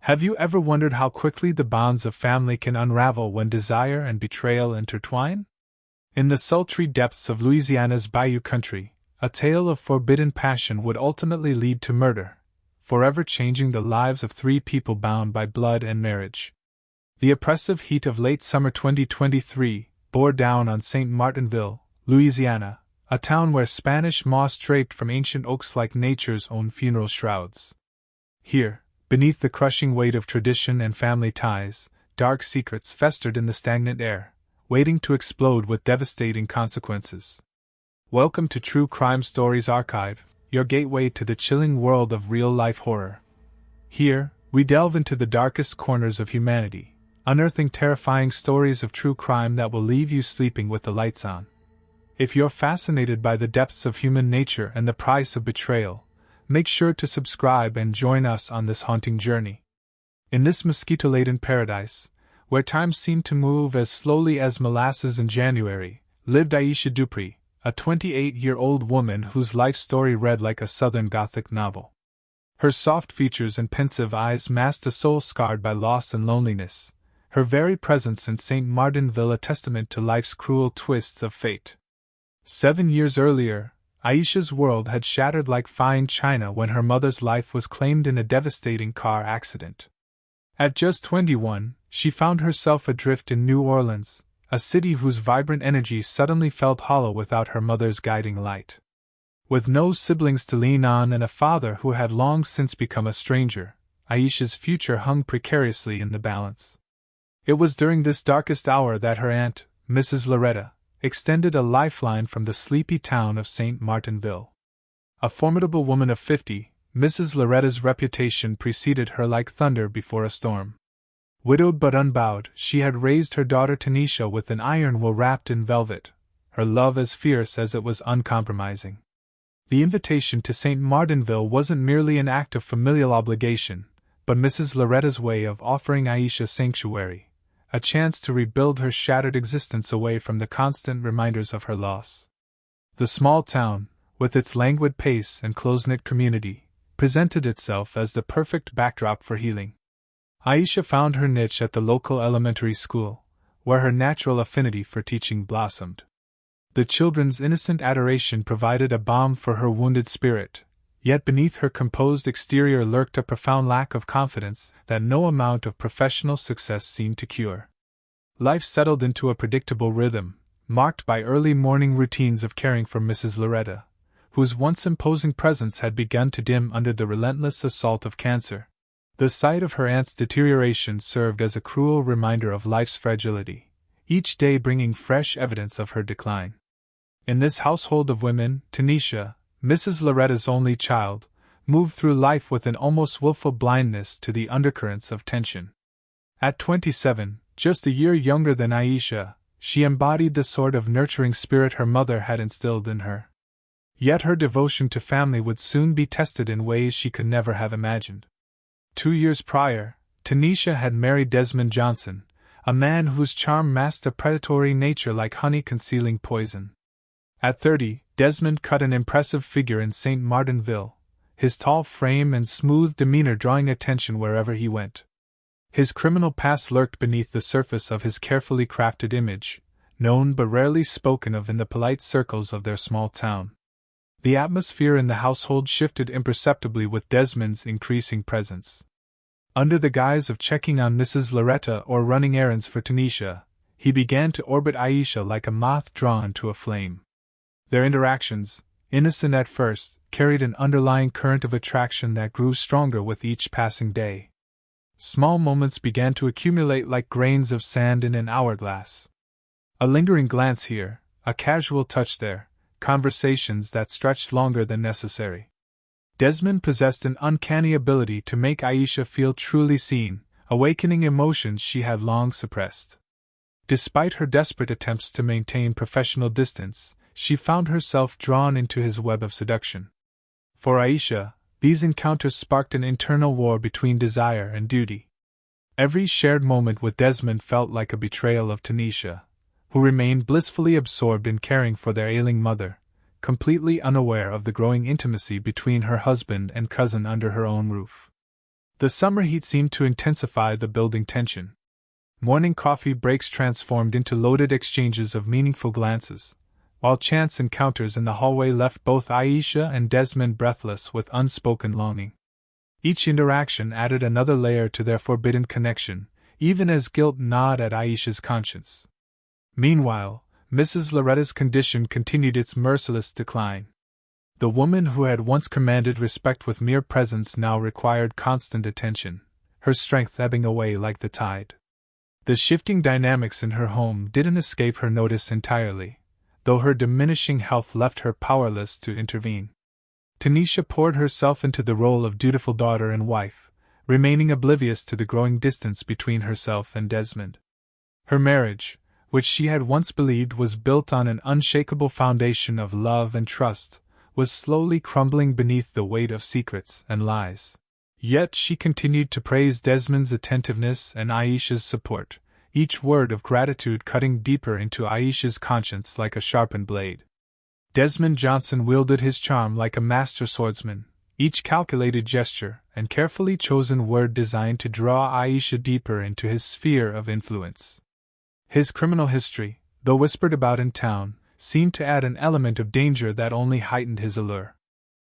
Have you ever wondered how quickly the bonds of family can unravel when desire and betrayal intertwine? In the sultry depths of Louisiana's bayou country, a tale of forbidden passion would ultimately lead to murder, forever changing the lives of three people bound by blood and marriage. The oppressive heat of late summer 2023 bore down on St. Martinville, Louisiana, a town where Spanish moss draped from ancient oaks like nature's own funeral shrouds. Here, beneath the crushing weight of tradition and family ties, dark secrets festered in the stagnant air, waiting to explode with devastating consequences. Welcome to True Crime Stories Archive, your gateway to the chilling world of real-life horror. Here, we delve into the darkest corners of humanity, unearthing terrifying stories of true crime that will leave you sleeping with the lights on. If you're fascinated by the depths of human nature and the price of betrayal, make sure to subscribe and join us on this haunting journey. In this mosquito-laden paradise, where time seemed to move as slowly as molasses in January, lived Aisha Dupri, a 28-year-old woman whose life story read like a Southern Gothic novel. Her soft features and pensive eyes masked a soul scarred by loss and loneliness, her very presence in St. Martinville a testament to life's cruel twists of fate. 7 years earlier, Aisha's world had shattered like fine china when her mother's life was claimed in a devastating car accident. At just 21, she found herself adrift in New Orleans, a city whose vibrant energy suddenly felt hollow without her mother's guiding light. With no siblings to lean on and a father who had long since become a stranger, Aisha's future hung precariously in the balance. It was during this darkest hour that her aunt, Mrs. Loretta, extended a lifeline from the sleepy town of St. Martinville. A formidable woman of 50, Mrs. Loretta's reputation preceded her like thunder before a storm. Widowed but unbowed, she had raised her daughter Tanisha with an iron will wrapped in velvet, her love as fierce as it was uncompromising. The invitation to St. Martinville wasn't merely an act of familial obligation, but Mrs. Loretta's way of offering Aisha sanctuary, a chance to rebuild her shattered existence away from the constant reminders of her loss. The small town, with its languid pace and close-knit community, presented itself as the perfect backdrop for healing. Aisha found her niche at the local elementary school, where her natural affinity for teaching blossomed. The children's innocent adoration provided a balm for her wounded spirit, yet beneath her composed exterior lurked a profound lack of confidence that no amount of professional success seemed to cure. Life settled into a predictable rhythm, marked by early morning routines of caring for Mrs. Loretta, whose once imposing presence had begun to dim under the relentless assault of cancer. The sight of her aunt's deterioration served as a cruel reminder of life's fragility, each day bringing fresh evidence of her decline. In this household of women, Tanisha, Mrs. Loretta's only child, moved through life with an almost willful blindness to the undercurrents of tension. At 27, just a year younger than Aisha, she embodied the sort of nurturing spirit her mother had instilled in her. Yet her devotion to family would soon be tested in ways she could never have imagined. 2 years prior, Tanisha had married Desmond Johnson, a man whose charm masked a predatory nature like honey concealing poison. At 30, Desmond cut an impressive figure in St. Martinville, his tall frame and smooth demeanor drawing attention wherever he went. His criminal past lurked beneath the surface of his carefully crafted image, known but rarely spoken of in the polite circles of their small town. The atmosphere in the household shifted imperceptibly with Desmond's increasing presence. Under the guise of checking on Mrs. Loretta or running errands for Tanisha, he began to orbit Aisha like a moth drawn to a flame. Their interactions, innocent at first, carried an underlying current of attraction that grew stronger with each passing day. Small moments began to accumulate like grains of sand in an hourglass. A lingering glance here, a casual touch there, conversations that stretched longer than necessary. Desmond possessed an uncanny ability to make Aisha feel truly seen, awakening emotions she had long suppressed. Despite her desperate attempts to maintain professional distance, she found herself drawn into his web of seduction. For Aisha, these encounters sparked an internal war between desire and duty. Every shared moment with Desmond felt like a betrayal of Tanisha, who remained blissfully absorbed in caring for their ailing mother, completely unaware of the growing intimacy between her husband and cousin under her own roof. The summer heat seemed to intensify the building tension. Morning coffee breaks transformed into loaded exchanges of meaningful glances, while chance encounters in the hallway left both Aisha and Desmond breathless with unspoken longing. Each interaction added another layer to their forbidden connection, even as guilt gnawed at Aisha's conscience. Meanwhile, Mrs. Loretta's condition continued its merciless decline. The woman who had once commanded respect with mere presence now required constant attention, her strength ebbing away like the tide. The shifting dynamics in her home didn't escape her notice entirely, though her diminishing health left her powerless to intervene. Tanisha poured herself into the role of dutiful daughter and wife, remaining oblivious to the growing distance between herself and Desmond. Her marriage, which she had once believed was built on an unshakable foundation of love and trust, was slowly crumbling beneath the weight of secrets and lies. Yet she continued to praise Desmond's attentiveness and Aisha's support, each word of gratitude cutting deeper into Aisha's conscience like a sharpened blade. Desmond Johnson wielded his charm like a master swordsman, each calculated gesture and carefully chosen word designed to draw Aisha deeper into his sphere of influence. His criminal history, though whispered about in town, seemed to add an element of danger that only heightened his allure.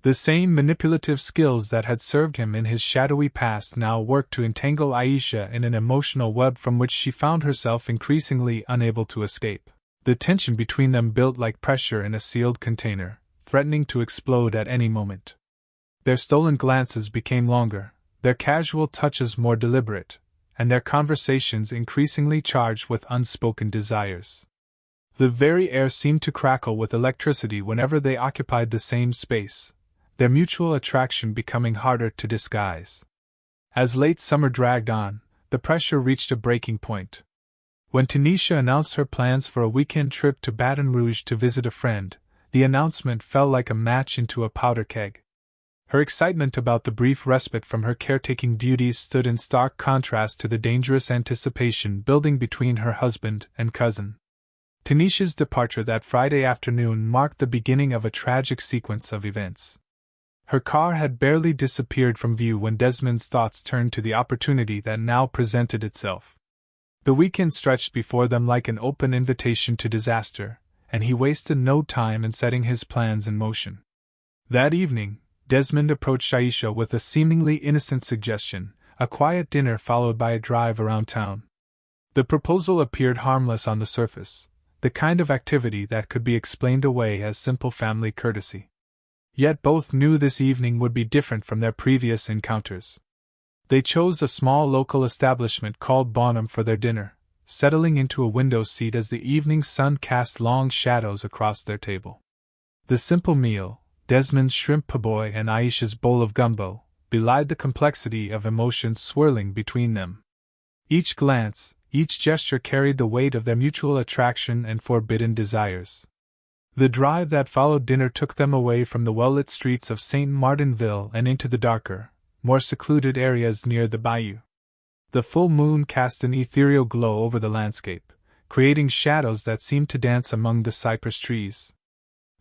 The same manipulative skills that had served him in his shadowy past now worked to entangle Aisha in an emotional web from which she found herself increasingly unable to escape. The tension between them built like pressure in a sealed container, threatening to explode at any moment. Their stolen glances became longer, their casual touches more deliberate, and their conversations increasingly charged with unspoken desires. The very air seemed to crackle with electricity whenever they occupied the same space, their mutual attraction becoming harder to disguise. As late summer dragged on, the pressure reached a breaking point. When Tanisha announced her plans for a weekend trip to Baton Rouge to visit a friend, the announcement fell like a match into a powder keg. Her excitement about the brief respite from her caretaking duties stood in stark contrast to the dangerous anticipation building between her husband and cousin. Tanisha's departure that Friday afternoon marked the beginning of a tragic sequence of events. Her car had barely disappeared from view when Desmond's thoughts turned to the opportunity that now presented itself. The weekend stretched before them like an open invitation to disaster, and he wasted no time in setting his plans in motion. That evening, Desmond approached Aisha with a seemingly innocent suggestion, a quiet dinner followed by a drive around town. The proposal appeared harmless on the surface, the kind of activity that could be explained away as simple family courtesy. Yet both knew this evening would be different from their previous encounters. They chose a small local establishment called Bonham for their dinner, settling into a window seat as the evening sun cast long shadows across their table. The simple meal, Desmond's shrimp po'boy and Aisha's bowl of gumbo, belied the complexity of emotions swirling between them. Each glance, each gesture carried the weight of their mutual attraction and forbidden desires. The drive that followed dinner took them away from the well-lit streets of St. Martinville and into the darker, more secluded areas near the bayou. The full moon cast an ethereal glow over the landscape, creating shadows that seemed to dance among the cypress trees.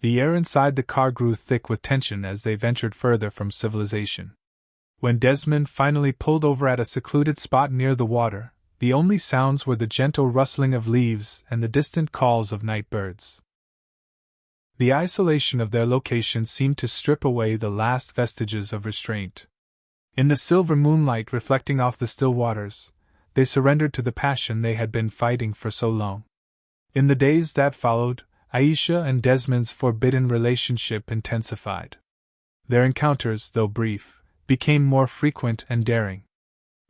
The air inside the car grew thick with tension as they ventured further from civilization. When Desmond finally pulled over at a secluded spot near the water, the only sounds were the gentle rustling of leaves and the distant calls of night birds. The isolation of their location seemed to strip away the last vestiges of restraint. In the silver moonlight reflecting off the still waters, they surrendered to the passion they had been fighting for so long. In the days that followed, Aisha and Desmond's forbidden relationship intensified. Their encounters, though brief, became more frequent and daring.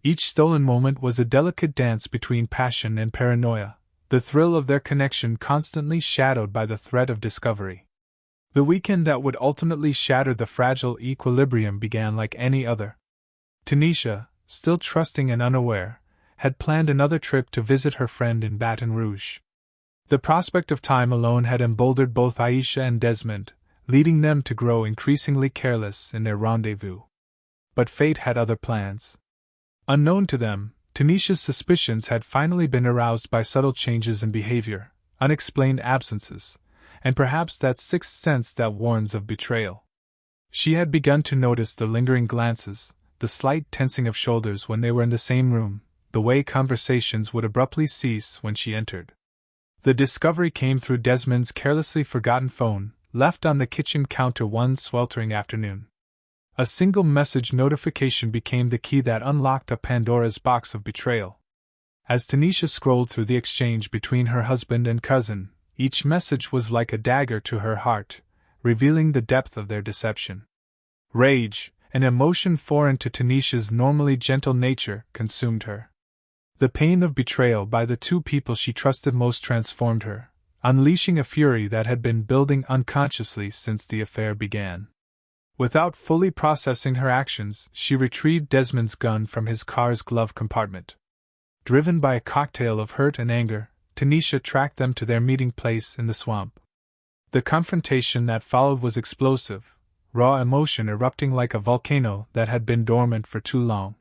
Each stolen moment was a delicate dance between passion and paranoia, the thrill of their connection constantly shadowed by the threat of discovery. The weekend that would ultimately shatter the fragile equilibrium began like any other. Tanisha, still trusting and unaware, had planned another trip to visit her friend in Baton Rouge. The prospect of time alone had emboldened both Aisha and Desmond, leading them to grow increasingly careless in their rendezvous. But fate had other plans. Unknown to them, Tanisha's suspicions had finally been aroused by subtle changes in behavior, unexplained absences, and perhaps that sixth sense that warns of betrayal. She had begun to notice the lingering glances, the slight tensing of shoulders when they were in the same room, the way conversations would abruptly cease when she entered. The discovery came through Desmond's carelessly forgotten phone, left on the kitchen counter one sweltering afternoon. A single message notification became the key that unlocked a Pandora's box of betrayal. As Tanisha scrolled through the exchange between her husband and cousin, each message was like a dagger to her heart, revealing the depth of their deception. Rage, an emotion foreign to Tanisha's normally gentle nature, consumed her. The pain of betrayal by the two people she trusted most transformed her, unleashing a fury that had been building unconsciously since the affair began. Without fully processing her actions, she retrieved Desmond's gun from his car's glove compartment. Driven by a cocktail of hurt and anger, Tanisha tracked them to their meeting place in the swamp. The confrontation that followed was explosive, raw emotion erupting like a volcano that had been dormant for too long.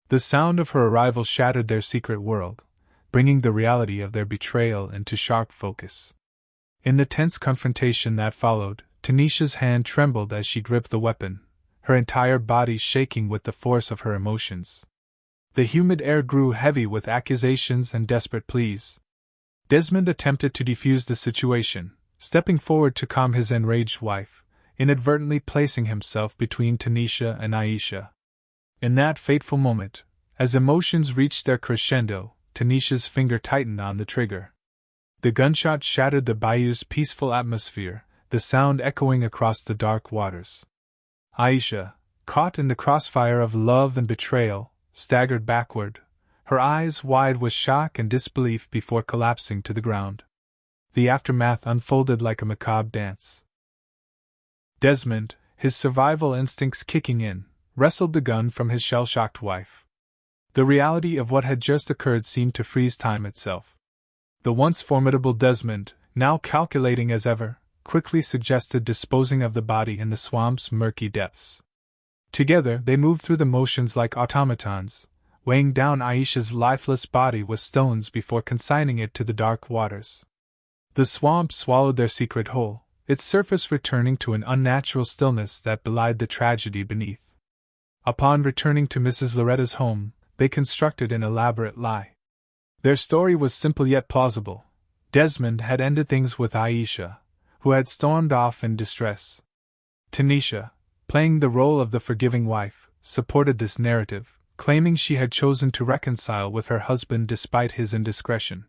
The sound of her arrival shattered their secret world, bringing the reality of their betrayal into sharp focus. In the tense confrontation that followed, Tanisha's hand trembled as she gripped the weapon, her entire body shaking with the force of her emotions. The humid air grew heavy with accusations and desperate pleas. Desmond attempted to defuse the situation, stepping forward to calm his enraged wife, inadvertently placing himself between Tanisha and Aisha. In that fateful moment, as emotions reached their crescendo, Tanisha's finger tightened on the trigger. The gunshot shattered the bayou's peaceful atmosphere, the sound echoing across the dark waters. Aisha, caught in the crossfire of love and betrayal, staggered backward, her eyes wide with shock and disbelief before collapsing to the ground. The aftermath unfolded like a macabre dance. Desmond, his survival instincts kicking in, wrestled the gun from his shell-shocked wife. The reality of what had just occurred seemed to freeze time itself. The once formidable Desmond, now calculating as ever, quickly suggested disposing of the body in the swamp's murky depths. Together they moved through the motions like automatons, weighing down Aisha's lifeless body with stones before consigning it to the dark waters. The swamp swallowed their secret whole, its surface returning to an unnatural stillness that belied the tragedy beneath. Upon returning to Mrs. Loretta's home, they constructed an elaborate lie. Their story was simple yet plausible. Desmond had ended things with Aisha, who had stormed off in distress. Tanisha, playing the role of the forgiving wife, supported this narrative, claiming she had chosen to reconcile with her husband despite his indiscretion.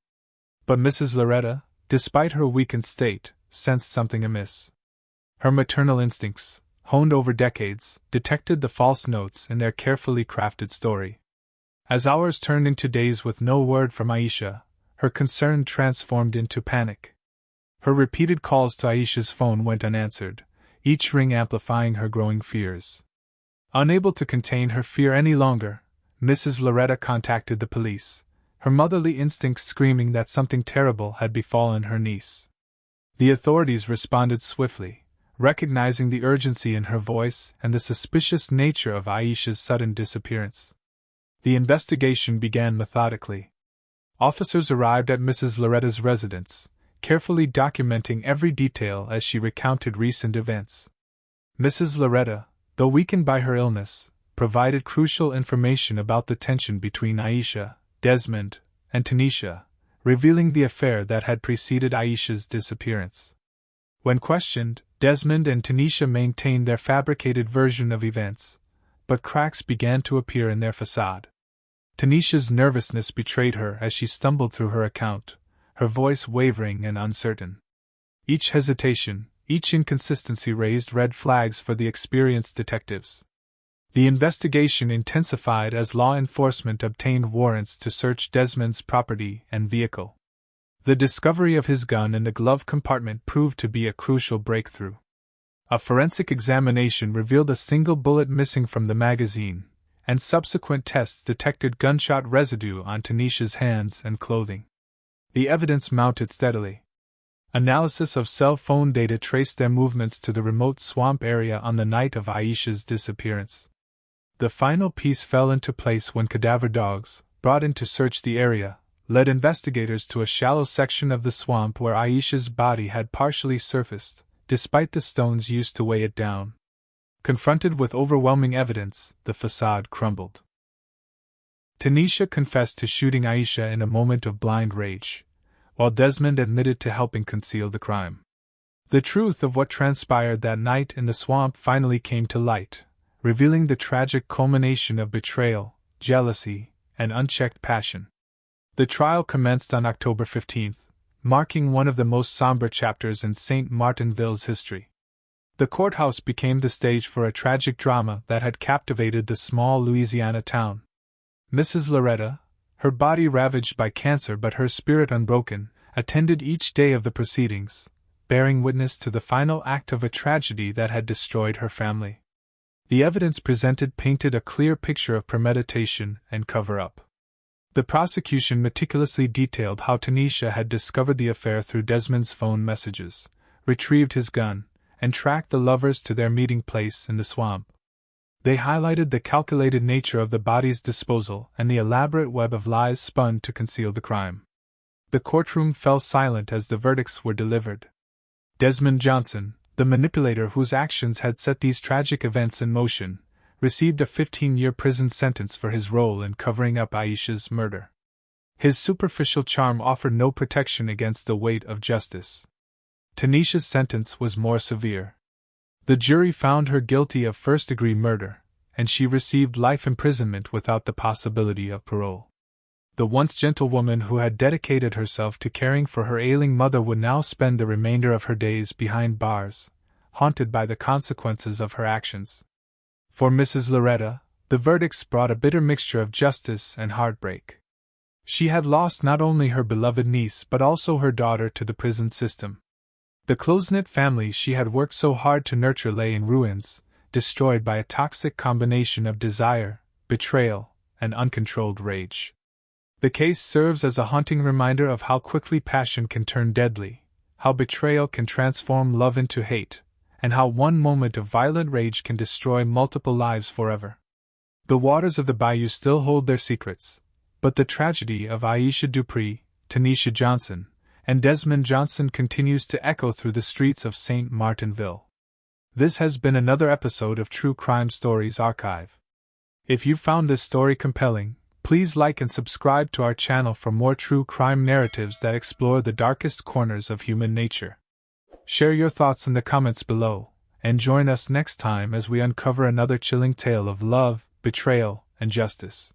But Mrs. Loretta, despite her weakened state, sensed something amiss. Her maternal instincts, honed over decades, detected the false notes in their carefully crafted story. As hours turned into days with no word from Aisha, her concern transformed into panic. Her repeated calls to Aisha's phone went unanswered, each ring amplifying her growing fears. Unable to contain her fear any longer, Mrs. Loretta contacted the police, her motherly instincts screaming that something terrible had befallen her niece. The authorities responded swiftly, recognizing the urgency in her voice and the suspicious nature of Aisha's sudden disappearance. The investigation began methodically. Officers arrived at Mrs. Loretta's residence, carefully documenting every detail as she recounted recent events. Mrs. Loretta, though weakened by her illness, provided crucial information about the tension between Aisha, Desmond, and Tanisha, revealing the affair that had preceded Aisha's disappearance. When questioned, Desmond and Tanisha maintained their fabricated version of events, but cracks began to appear in their facade. Tanisha's nervousness betrayed her as she stumbled through her account, her voice wavering and uncertain. Each hesitation, each inconsistency raised red flags for the experienced detectives. The investigation intensified as law enforcement obtained warrants to search Desmond's property and vehicle. The discovery of his gun in the glove compartment proved to be a crucial breakthrough. A forensic examination revealed a single bullet missing from the magazine, and subsequent tests detected gunshot residue on Tanisha's hands and clothing. The evidence mounted steadily. Analysis of cell phone data traced their movements to the remote swamp area on the night of Aisha's disappearance. The final piece fell into place when cadaver dogs, brought in to search the area, led investigators to a shallow section of the swamp where Aisha's body had partially surfaced, despite the stones used to weigh it down. Confronted with overwhelming evidence, the facade crumbled. Tanisha confessed to shooting Aisha in a moment of blind rage, while Desmond admitted to helping conceal the crime. The truth of what transpired that night in the swamp finally came to light, revealing the tragic culmination of betrayal, jealousy, and unchecked passion. The trial commenced on October 15, marking one of the most somber chapters in St. Martinville's history. The courthouse became the stage for a tragic drama that had captivated the small Louisiana town. Mrs. Loretta, her body ravaged by cancer but her spirit unbroken, attended each day of the proceedings, bearing witness to the final act of a tragedy that had destroyed her family. The evidence presented painted a clear picture of premeditation and cover-up. The prosecution meticulously detailed how Tanisha had discovered the affair through Desmond's phone messages, retrieved his gun, and tracked the lovers to their meeting place in the swamp. They highlighted the calculated nature of the body's disposal and the elaborate web of lies spun to conceal the crime. The courtroom fell silent as the verdicts were delivered. Desmond Johnson, the manipulator whose actions had set these tragic events in motion, received a 15-year prison sentence for his role in covering up Aisha's murder. His superficial charm offered no protection against the weight of justice. Tanisha's sentence was more severe. The jury found her guilty of first-degree murder, and she received life imprisonment without the possibility of parole. The once gentle woman who had dedicated herself to caring for her ailing mother would now spend the remainder of her days behind bars, haunted by the consequences of her actions. For Mrs. Loretta, the verdicts brought a bitter mixture of justice and heartbreak. She had lost not only her beloved niece but also her daughter to the prison system. The close-knit family she had worked so hard to nurture lay in ruins, destroyed by a toxic combination of desire, betrayal, and uncontrolled rage. The case serves as a haunting reminder of how quickly passion can turn deadly, how betrayal can transform love into hate, and how one moment of violent rage can destroy multiple lives forever. The waters of the bayou still hold their secrets, but the tragedy of Aisha Dupri, Tanisha Johnson, and Desmond Johnson continues to echo through the streets of St. Martinville. This has been another episode of True Crime Stories Archive. If you found this story compelling, please like and subscribe to our channel for more true crime narratives that explore the darkest corners of human nature. Share your thoughts in the comments below, and join us next time as we uncover another chilling tale of love, betrayal, and justice.